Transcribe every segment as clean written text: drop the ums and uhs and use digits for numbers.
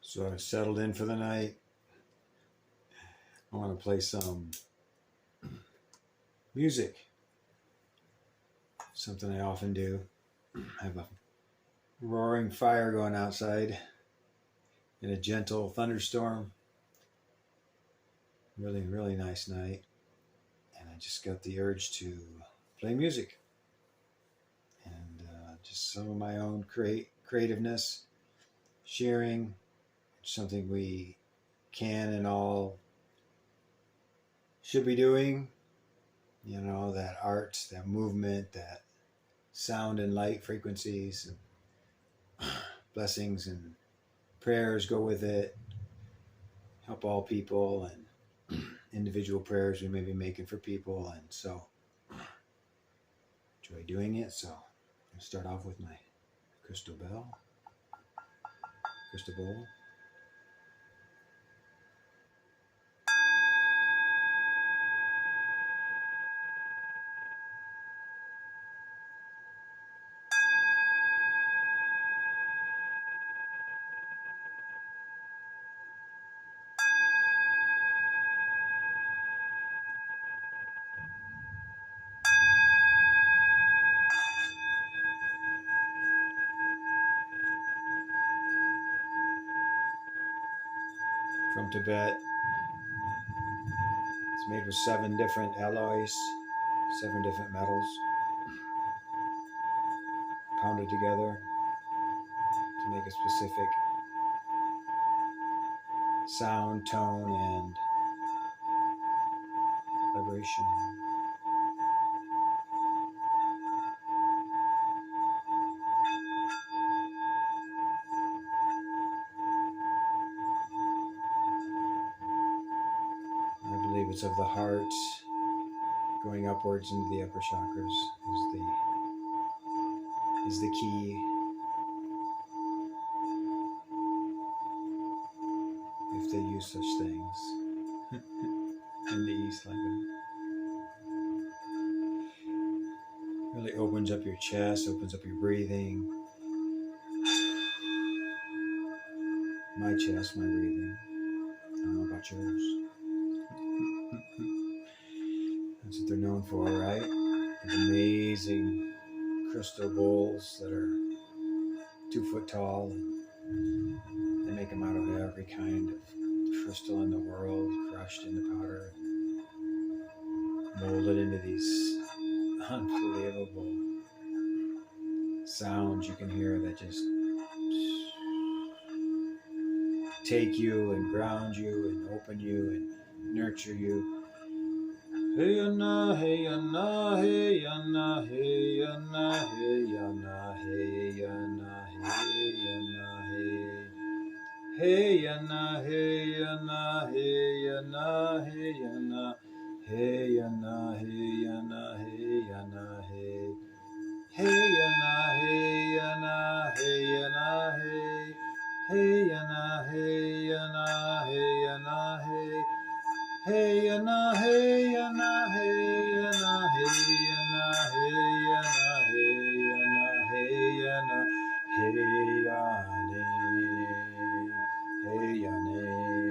So I settled in for the night. I want to play some music. Something I often do. I have a roaring fire going outside in a gentle thunderstorm. Really, really nice night. And I just got the urge to play music. And just some of my own creativeness, sharing something we can and all should be doing. You know, that art, that movement, that sound and light frequencies, and blessings and prayers go with it. Help all people and individual prayers we may be making for people. And so enjoy doing it. So I'll start off with my crystal bowl. From Tibet. It's made with 7 different alloys, 7 different metals, pounded together to make a specific sound, tone, and vibration. I believe it's of the heart going upwards into the upper chakras is the key. If they use such things in the East like that. Really opens up your chest, opens up your breathing. My chest, my breathing. I don't know about yours. That's what they're known for, right? These amazing crystal bowls that are 2 foot tall. And they make them out of every kind of crystal in the world, crushed into powder, molded into these unbelievable sounds you can hear that just take you and ground you and open you and nurture you. Hey yana, hey yana, hey yana, hey yana, hey yana, hey yana, hey yana, hey. Hey yana, hey yana, hey yana, hey yana, hey yana, hey yana, hey yana, hey. Hey yana, hey yana, hey yana, hey. Hey yana, hey yana, hey yana, hey. Hey yana, hey yana, hey yana, hey yana, hey yana, hey yana, hey yana, hey yana. Hey yana, hey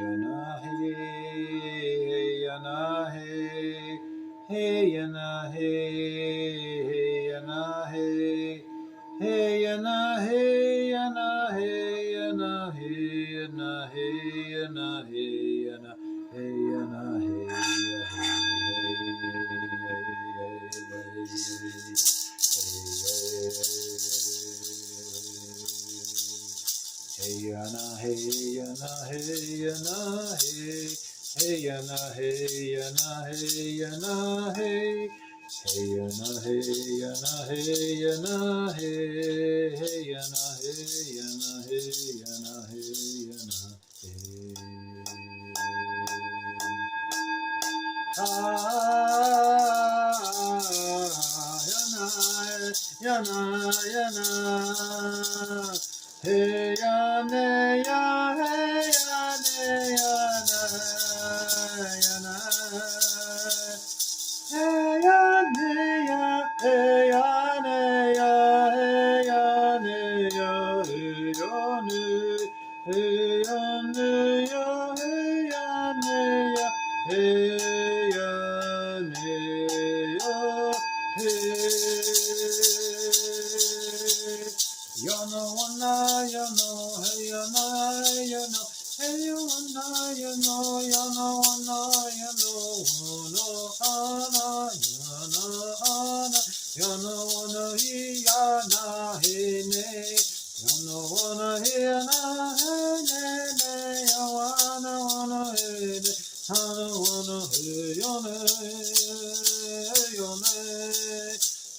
yana, hey yana, hey. Hey yana, hey yana, hey. Hey yana, hey yana, hey yana, hey yana, hey yana, hey yana, hey yana, hey yana, hey yana, hey yana, hey. Hey yana, hey yana, hey yana, hey. Hey yana, hey yana, hey yana, hey. Hey yana, hey yana, hey yana, hey yana, hey. Yana, yana. Hey yana, ya, hey yana, yana. Hey yana, ya, hey yana, ya, hey yana, ya, hey Yana wana yana hey yana yana hey yana yana yana wana yana wana ana yana ana yana wana yana hey ne yana wana yana hey ne ne yana wana hey ne yana wana hey yana yana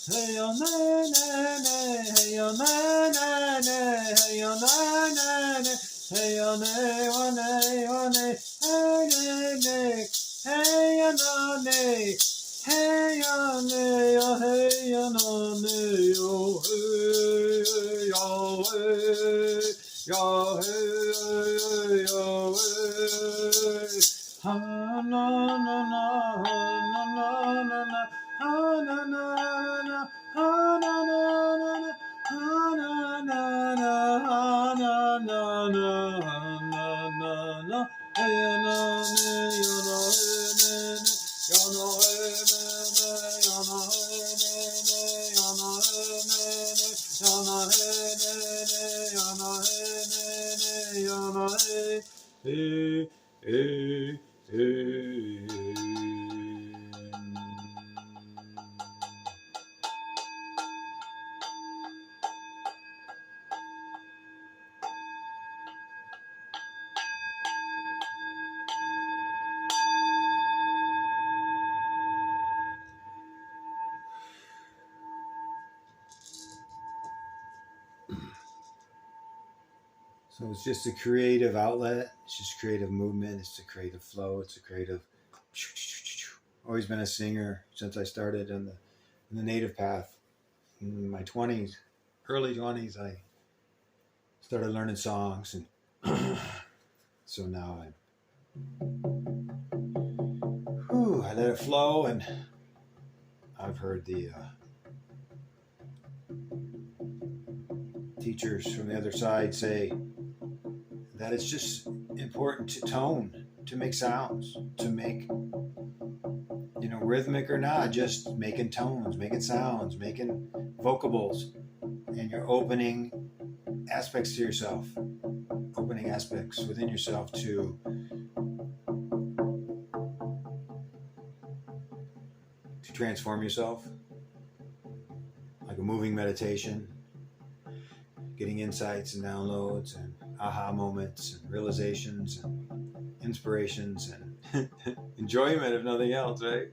hey yo ne ne ne hey yo ne ne ne hey yo ne ne ne hey yo ne wa ne hey ne hey yo ne hey yo ne yo hey yo ne yo hey yo hey yo hey yo hey ha na na na na na na na ha na na na ha na na na ha na na na ha na na na ha na na na hey na ne yo no ne ne yo no ne ne yo no ne ne yo no ne ne yo no ne ne yo no ne ne yo no So it's just a creative outlet. It's just creative movement. It's a creative flow. It's a creative. Always been a singer since I started in the native path. In my 20s, early 20s, I started learning songs, and so now I let it flow, and I've heard the teachers from the other side say that it's just important to tone, to make sounds, to make, rhythmic or not, just making tones, making sounds, making vocables, and you're opening aspects to yourself, opening aspects within yourself to transform yourself, like a moving meditation, getting insights and downloads and aha moments and realizations and inspirations and enjoyment, if nothing else, right?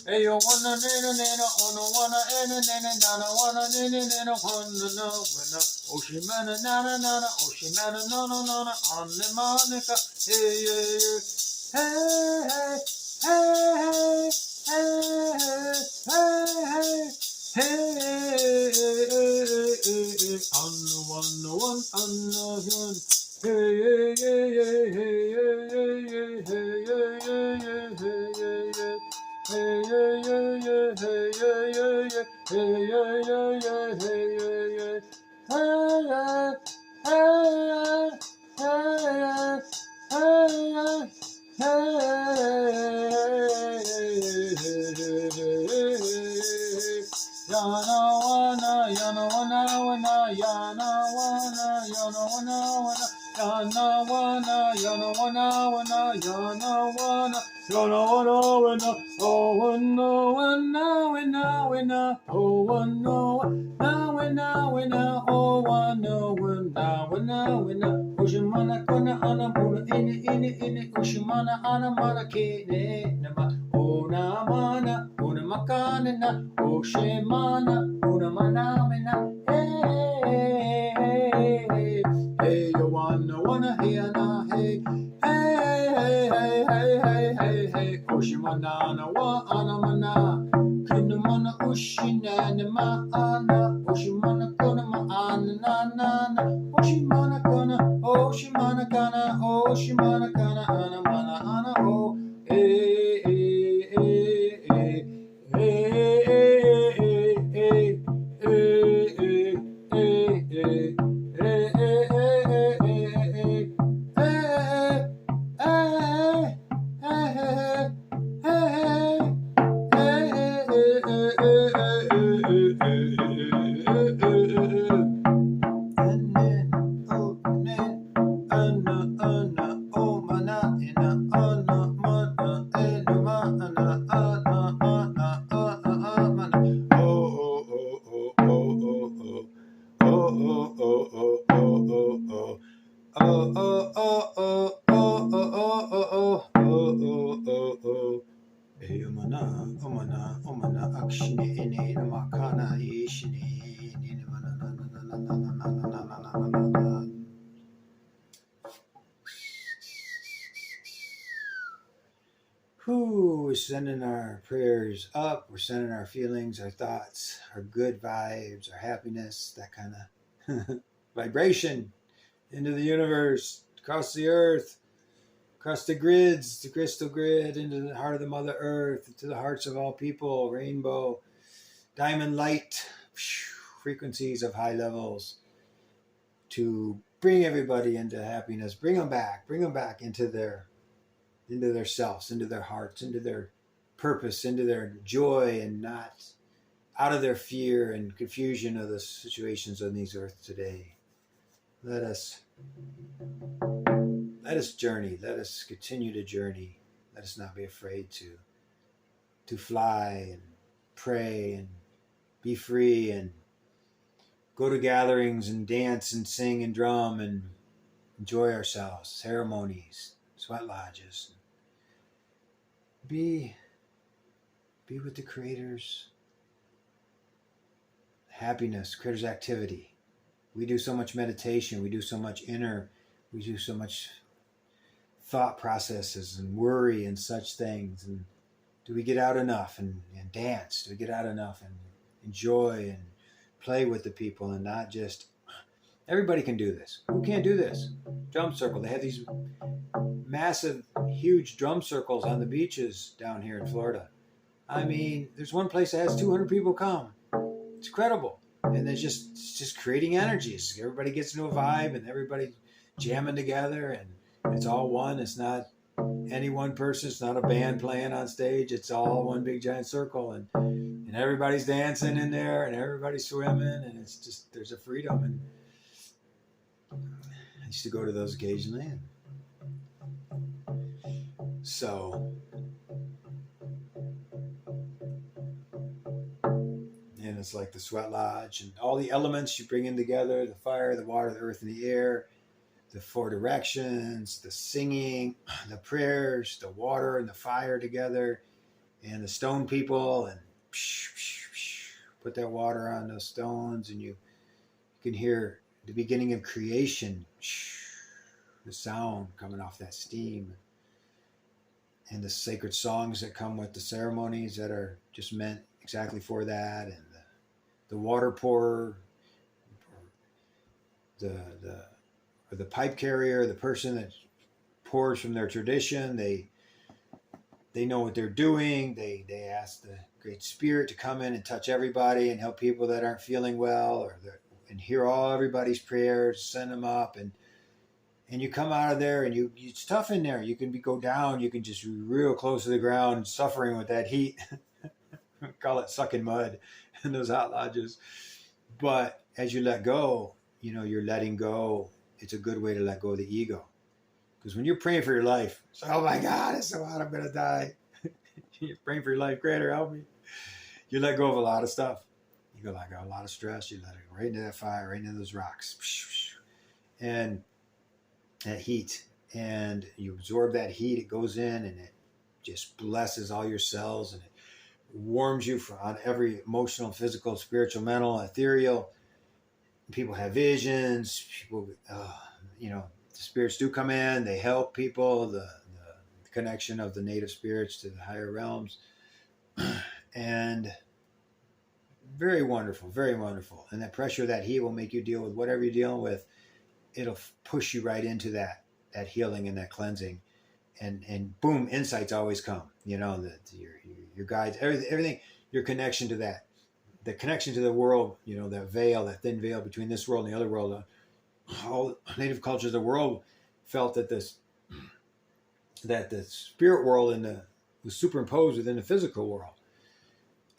Hey, nina nina ono wana ena nina nana wana nina nina wana na wana oshimana nana nana oshimana nana nana anne manika hey hey hey hey anno one anno one hey Ushimana anamana kine nama ona mana ona makana na oshimana ona mana mena hey hey yo wanna hey na hey hey oshimana na wa anamana kinamana ushina nama ana oshimana kona ma ana na oshimana kana oshimana kana oshimana kana ana mana ana o We're sending our prayers up. We're sending our feelings, our thoughts, our good vibes, our happiness, that kind of vibration into the universe, across the earth, across the grids, the crystal grid, into the heart of the Mother Earth, into the hearts of all people, rainbow, diamond light, frequencies of high levels to bring everybody into happiness, bring them back into their selves, into their hearts, into their purpose, into their joy, and not out of their fear and confusion of the situations on these earth today. Let us journey. Let us continue to journey. Let us not be afraid to fly and pray and be free and go to gatherings and dance and sing and drum and enjoy ourselves, ceremonies, sweat lodges. Be with the creators. Happiness, creators activity. We do so much meditation. We do so much thought processes and worry and such things. And do we get out enough and dance? Do we get out enough and enjoy and play with the people and not just... Everybody can do this. Who can't do this? Drum circle. They have these massive, huge drum circles on the beaches down here in Florida. I mean, there's one place that has 200 people come. It's incredible. And it's just creating energies. Everybody gets into a vibe and everybody jamming together and it's all one. It's not any one person. It's not a band playing on stage. It's all one big giant circle and everybody's dancing in there and everybody's swimming and it's just, there's a freedom. And I used to go to those occasionally. So, and it's like the sweat lodge and all the elements you bring in together, the fire, the water, the earth, and the air, the four directions, the singing, the prayers, the water and the fire together, and the stone people, and put that water on those stones, and you can hear the beginning of creation, the sound coming off that steam, and the sacred songs that come with the ceremonies that are just meant exactly for that, and the water pourer, the pipe carrier, the person that pours from their tradition. They know what they're doing. They ask the Great Spirit to come in and touch everybody and help people that aren't feeling well, and hear all everybody's prayers, send them up, and you come out of there, and it's tough in there. You can go down. You can just be real close to the ground, suffering with that heat. Call it sucking mud in those hot lodges. But as you let go, you're letting go. It's a good way to let go of the ego. Because when you're praying for your life, it's like, oh my God, it's so hot, I'm going to die. You're praying for your life, Creator, help me. You let go of a lot of stuff. You let go of a lot of stress. You let it go right into that fire, right into those rocks. And that heat. And you absorb that heat. It goes in and it just blesses all your cells. And it warms you on every emotional, physical, spiritual, mental, ethereal. People have visions. People, the spirits do come in. They help people. The connection of the native spirits to the higher realms. And very wonderful, very wonderful. And that pressure, that heat will make you deal with whatever you're dealing with. It'll push you right into that healing and that cleansing. And boom, insights always come. Your guides, everything, your connection to that. The connection to the world, that veil, that thin veil between this world and the other world. All native cultures of the world felt that the spirit world was superimposed within the physical world.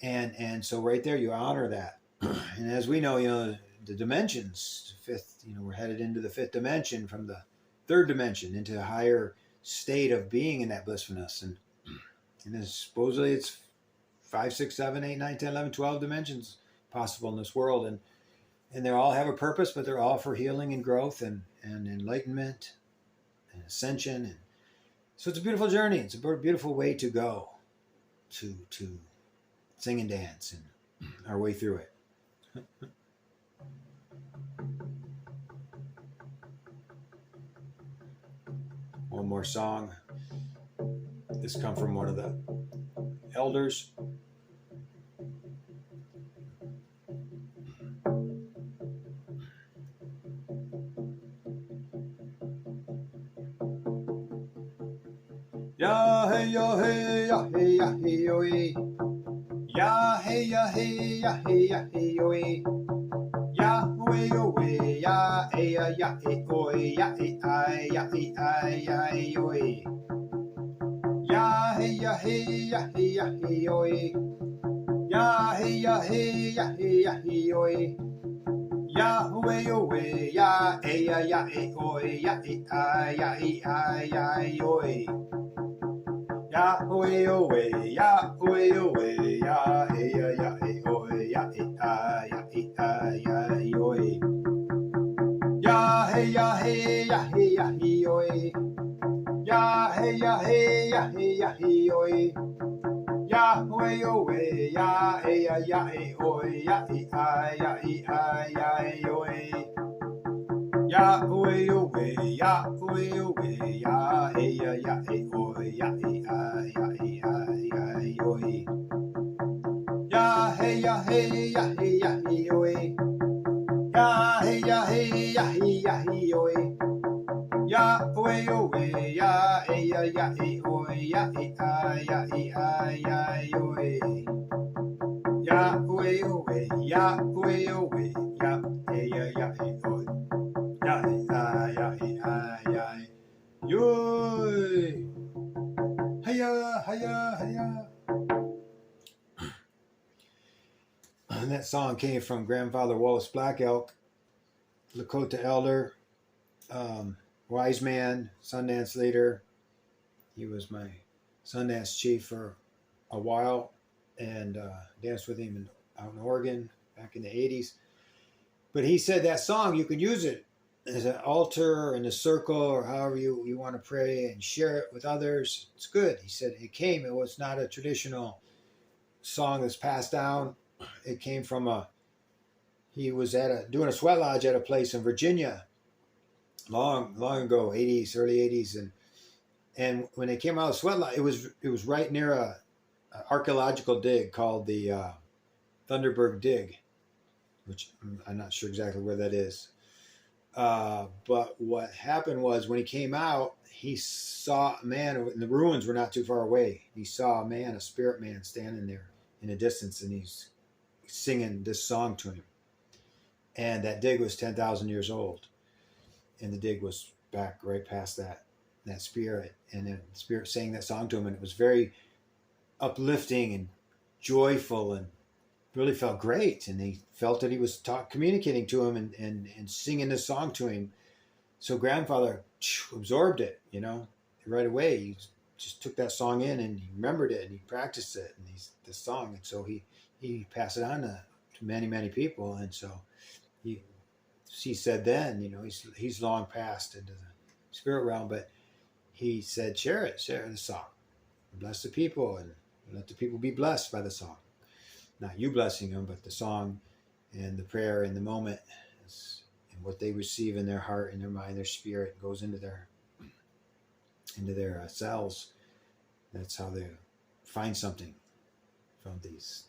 And so right there, you honor that. And as we know, the dimensions, fifth, we're headed into the fifth dimension from the third dimension into a higher state of being in that blissfulness. And supposedly it's 5, 6, 7, 8, 9, 10, 11, 12 dimensions possible in this world. And they all have a purpose, but they're all for healing and growth and enlightenment and ascension. And so it's a beautiful journey. It's a beautiful way to go to sing and dance and our way through it. One more song. This comes from one of the elders. Ya hey ya hey ya hey ya hey yo ya hey ya hey ya hey ya hey yo ya way yo way ya hey ya ya hey oi ya hey I ya hey I ya yo ya hey ya hey ya hey ya hey yo ya hey ya hey ya hey ya hey yo ya way yo way ya hey ya hey oi ya hey I ya hey I ya yo Yahweh, away, Yahweh, away, Yah, hey, ya, hey, oh, ya, hey, ya, hey, ya, yo, ya, hey, ya, hey, ya, hey, ya, hey, yo, ya, hey, ya, hey, ya, hey, ya, hey, yo, Yahweh, away, ya, hey, ya, hey, oh, ya, hey, ya, yo, Yahweh, away, Yahweh, away, ya, hey, ya, hey, oh, ya, hey, ya, yo, ya, hey, ya, hey, ya, hey, ya, hey, yo, ya, hey, ya, hey, ya, hey, ya, hey, yo, Yahweh, away, ya, hey, ya, hey, oh, ya, hey, ya, yo, Yahweh, away, Yahweh, away, ya, hey, ya, hey, oh, Yoy! Hiya, hiya, hiya. And that song came from Grandfather Wallace Black Elk, Lakota elder, wise man, Sundance leader. He was my Sundance chief for a while and danced with him out in Oregon back in the 80s. But he said that song, you can use it as an altar or in a circle or however you want to pray and share it with others. It's good. He said it was not a traditional song that's passed down. It came from he was doing a sweat lodge at a place in Virginia long ago, 80s, early 80s. And when they came out of the sweat lodge, it was right near a archaeological dig called the Thunderberg Dig, which I'm not sure exactly where that is. But what happened was when he came out, he saw a man, and the ruins were not too far away. He saw a man, a spirit man, standing there in the distance, and he's singing this song to him. And that dig was 10,000 years old. And the dig was back right past that spirit. And then the spirit sang that song to him, and it was very uplifting and joyful and really felt great. And he felt that he was communicating to him and singing this song to him. So grandfather absorbed it, right away. He just took that song in and he remembered it and he practiced it and this song. And so he passed it on to many, many people. And so he said then, he's long passed into the spirit realm, but he said, share the song, bless the people, and let the people be blessed by the song. Not you blessing them, but the song and the prayer in the moment, and what they receive in their heart, in their mind, their spirit goes into their cells. That's how they find something from these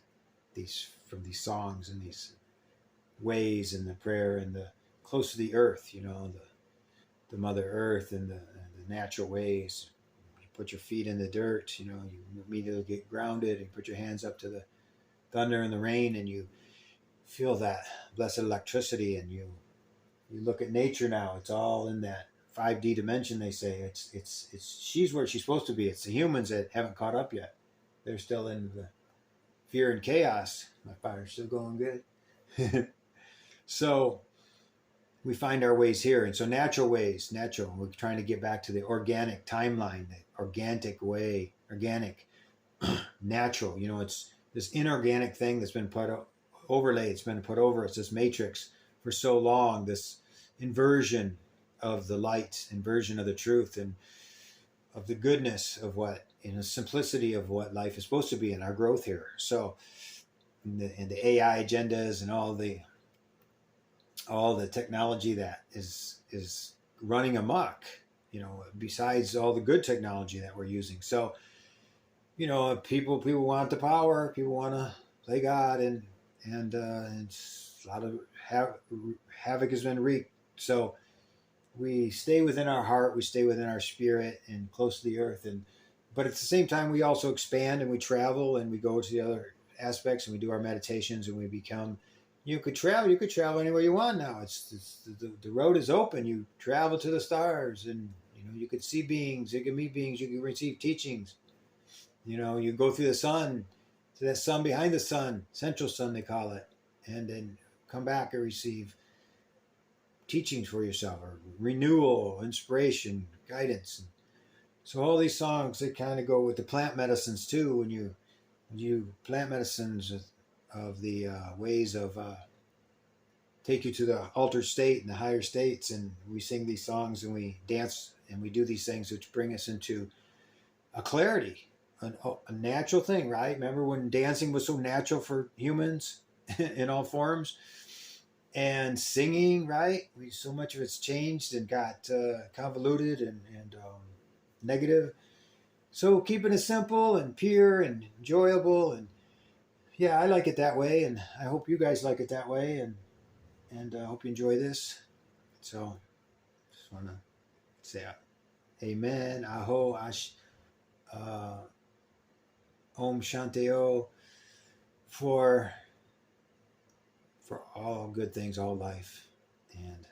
songs and these ways and the prayer and the close to the earth, the Mother Earth and the natural ways. You put your feet in the dirt, you immediately get grounded, and put your hands up to the thunder and the rain, and you feel that blessed electricity. And you look at nature now; it's all in that 5D dimension. They say it's she's where she's supposed to be. It's the humans that haven't caught up yet. They're still in the fear and chaos. My fire's still going good. So we find our ways here. And so natural. We're trying to get back to the organic timeline, the organic, natural. It's this inorganic thing that's been overlaid. It's been put over. It's this matrix for so long, this inversion of the light, inversion of the truth, and of the goodness of what, simplicity of what life is supposed to be in our growth here. So, and the AI agendas and all the technology that is running amok, besides all the good technology that we're using. So, people want the power, people want to play God, and a lot of havoc has been wreaked. So we stay within our heart, we stay within our spirit and close to the earth. But at the same time, we also expand and we travel and we go to the other aspects and we do our meditations and we become. You could travel anywhere you want now. The road is open. You travel to the stars, and you could see beings, you can meet beings, you can receive teachings. You go through the sun, to that sun behind the sun, central sun they call it, and then come back and receive teachings for yourself, or renewal, inspiration, guidance. So all these songs, they kind of go with the plant medicines too. When you plant medicines of the ways of take you to the altered state and the higher states, and we sing these songs and we dance and we do these things which bring us into a clarity, a natural thing, right? Remember when dancing was so natural for humans in all forms, and singing, right? So much of it's changed and got convoluted and negative. So keeping it simple and pure and enjoyable, and yeah, I like it that way, and I hope you guys like it that way, and I hope you enjoy this. So, just want to say amen, aho, om shanti o, for all good things, all life, and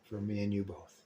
for me and you both.